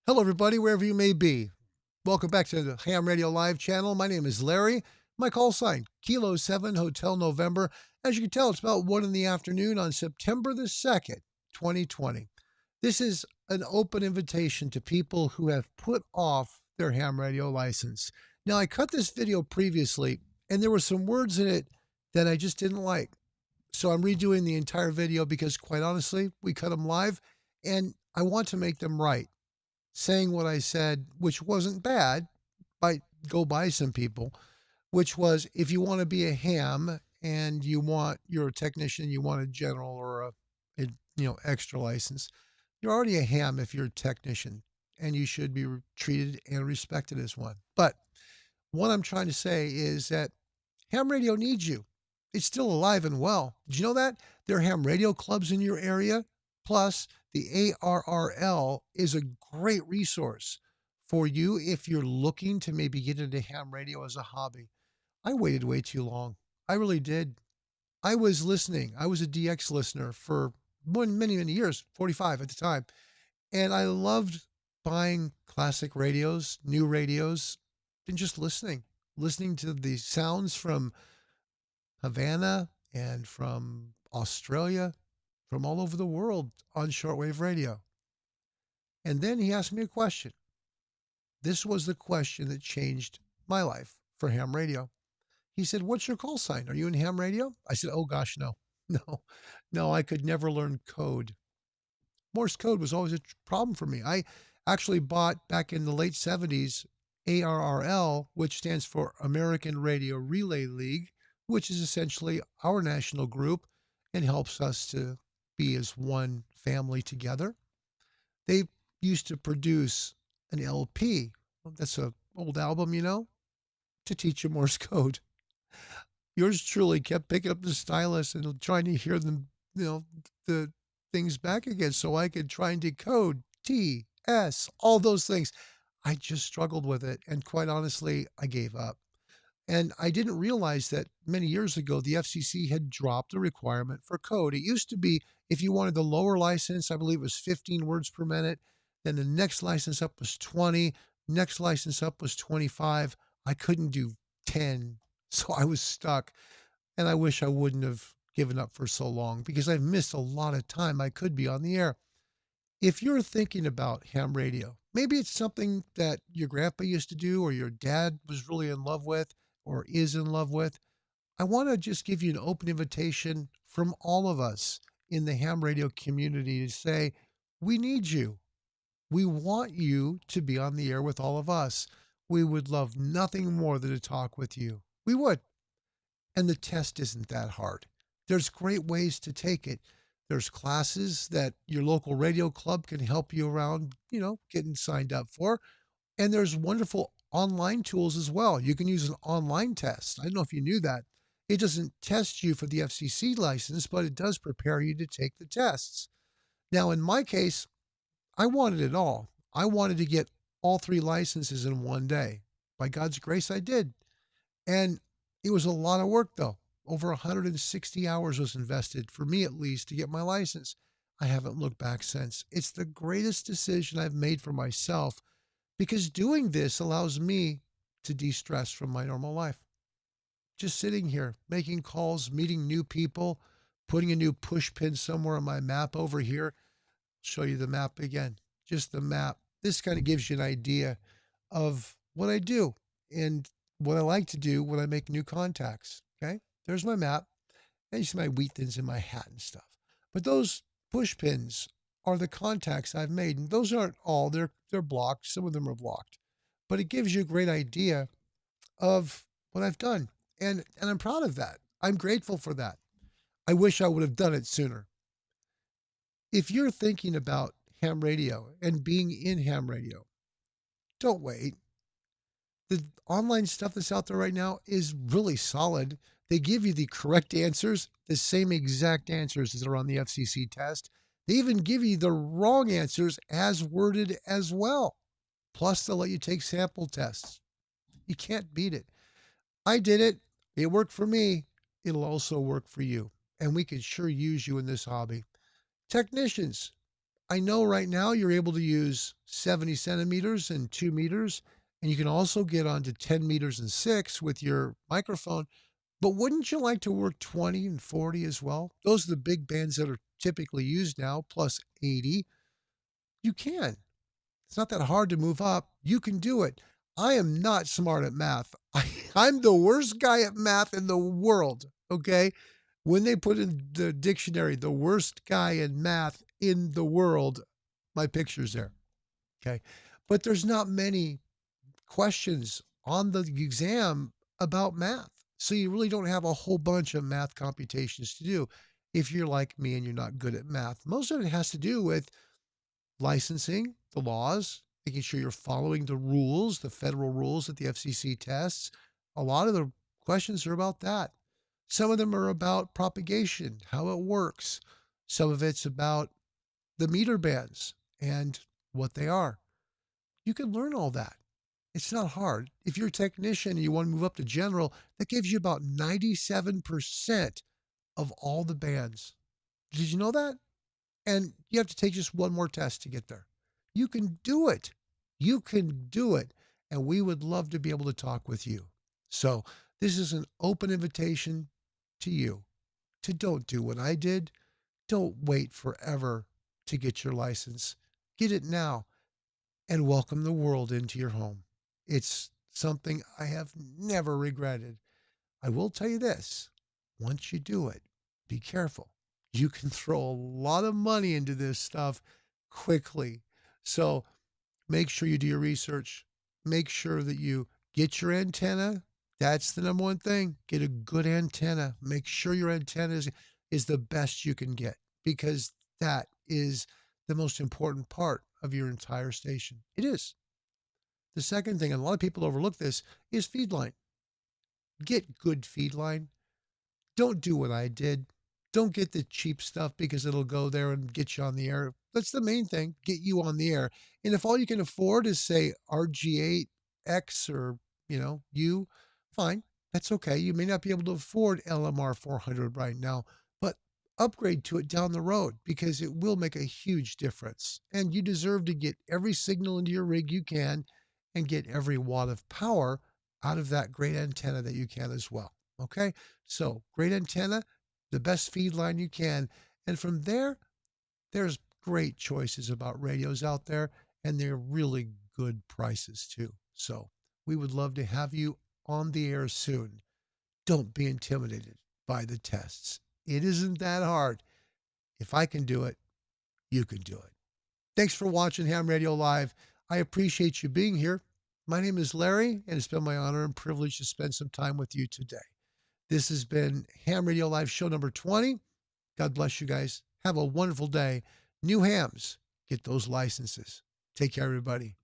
Hello, everybody, wherever you may be. Welcome back to the Ham Radio Live channel. My name is Larry. My call sign, Kilo 7 Hotel November. As you can tell, it's about 1 in the afternoon on September the 2nd, 2020. This is an open invitation to people who have put off their ham radio license. Now, I cut this video previously, and there were some words in it that I just didn't like. So I'm redoing the entire video because, quite honestly, we cut them live, and I want to make them right. Saying what I said, which wasn't bad, might go by some people, which was if you want to be a ham and you're a technician, you want a general or extra license. You're already a ham if you're a technician, and you should be treated and respected as one. But what I'm trying to say is that ham radio needs you. It's still alive and well. Did you know that? There are ham radio clubs in your area. Plus, the HRL is a great resource for you if you're looking to maybe get into ham radio as a hobby. I waited way too long. I really did. I was listening. I was a DX listener for many, many years, 45 at the time. And I loved buying classic radios, new radios, and just listening to the sounds from Havana and from Australia, from all over the world on shortwave radio. And then he asked me a question. This was the question that changed my life for ham radio. He said, "What's your call sign? Are you in ham radio?" I said, "Oh gosh, no, no, no, I could never learn code." Morse code was always a problem for me. I actually bought back in the late 70s ARRL, which stands for American Radio Relay League, which is essentially our national group and helps us to be as one family together. They used to produce an LP. That's an old album, to teach you Morse code. Yours truly kept picking up the stylus and trying to hear them, the things back again so I could try and decode T, S, all those things. I just struggled with it. And quite honestly, I gave up. And I didn't realize that many years ago, the FCC had dropped the requirement for code. It used to be if you wanted the lower license, I believe it was 15 words per minute. Then the next license up was 20. Next license up was 25. I couldn't do 10. So I was stuck. And I wish I wouldn't have given up for so long because I've missed a lot of time I could be on the air. If you're thinking about ham radio, maybe it's something that your grandpa used to do or your dad was really in love with or is in love with. I want to just give you an open invitation from all of us in the ham radio community to say, we need you. We want you to be on the air with all of us. We would love nothing more than to talk with you. We would. And the test isn't that hard. There's great ways to take it. There's classes that your local radio club can help you around, getting signed up for. And there's wonderful online tools as well. You can use an online test. I don't know if you knew that. It doesn't test you for the FCC license, but it does prepare you to take the tests. Now, in my case, I wanted it all. I wanted to get all 3 licenses in one day. By God's grace, I did. And it was a lot of work, though. Over 160 hours was invested, for me at least, to get my license. I haven't looked back since. It's the greatest decision I've made for myself because doing this allows me to de stress from my normal life. Just sitting here, making calls, meeting new people, putting a new push pin somewhere on my map over here. Show you the map again, just the map. This kind of gives you an idea of what I do and what I like to do when I make new contacts. Okay, there's my map. And you see my wheat thins in my hat and stuff. But those push pins are the contacts I've made. And those aren't all, they're blocked. Some of them are blocked. But it gives you a great idea of what I've done. And I'm proud of that. I'm grateful for that. I wish I would have done it sooner. If you're thinking about ham radio and being in ham radio, don't wait. The online stuff that's out there right now is really solid. They give you the correct answers, the same exact answers that are on the FCC test. They even give you the wrong answers as worded as well. Plus, they'll let you take sample tests. You can't beat it. I did it. It worked for me. It'll also work for you. And we can sure use you in this hobby. Technicians, I know right now you're able to use 70 centimeters and 2 meters, and you can also get onto 10 meters and 6 with your microphone. But wouldn't you like to work 20 and 40 as well? Those are the big bands that are typically used now, plus 80. You can. It's not that hard to move up. You can do it. I am not smart at math. I'm the worst guy at math in the world. Okay. When they put in the dictionary, the worst guy in math in the world, my picture's there. Okay. But there's not many questions on the exam about math. So you really don't have a whole bunch of math computations to do if you're like me and you're not good at math. Most of it has to do with licensing, the laws, making sure you're following the rules, the federal rules that the FCC tests. A lot of the questions are about that. Some of them are about propagation, how it works. Some of it's about the meter bands and what they are. You can learn all that. It's not hard. If you're a technician and you want to move up to general, that gives you about 97% of all the bands. Did you know that? And you have to take just one more test to get there. You can do it. You can do it. And we would love to be able to talk with you. So, this is an open invitation to you to don't do what I did. Don't wait forever to get your license. Get it now and welcome the world into your home. It's something I have never regretted. I will tell you this, once you do it, be careful. You can throw a lot of money into this stuff quickly. So make sure you do your research. Make sure that you get your antenna. That's the number one thing. Get a good antenna. Make sure your antenna is the best you can get because that is the most important part of your entire station. It is. The second thing, and a lot of people overlook this, is feed line. Get good feed line. Don't do what I did. Don't get the cheap stuff because it'll go there and get you on the air. That's the main thing, get you on the air. And if all you can afford is say RG8X or, you, fine. That's okay. You may not be able to afford LMR 400 right now, but upgrade to it down the road because it will make a huge difference. And you deserve to get every signal into your rig you can and get every watt of power out of that great antenna that you can as well. Okay. So great antenna, the best feed line you can. And from there, there's great choices about radios out there and they're really good prices too. So we would love to have you on the air soon. Don't be intimidated by the tests. It isn't that hard. If I can do it, you can do it. Thanks for watching Ham Radio Live. I appreciate you being here. My name is Larry, and it's been my honor and privilege to spend some time with you today. This has been Ham Radio Live show number 20. God bless you guys. Have a wonderful day. New hams, get those licenses. Take care, everybody.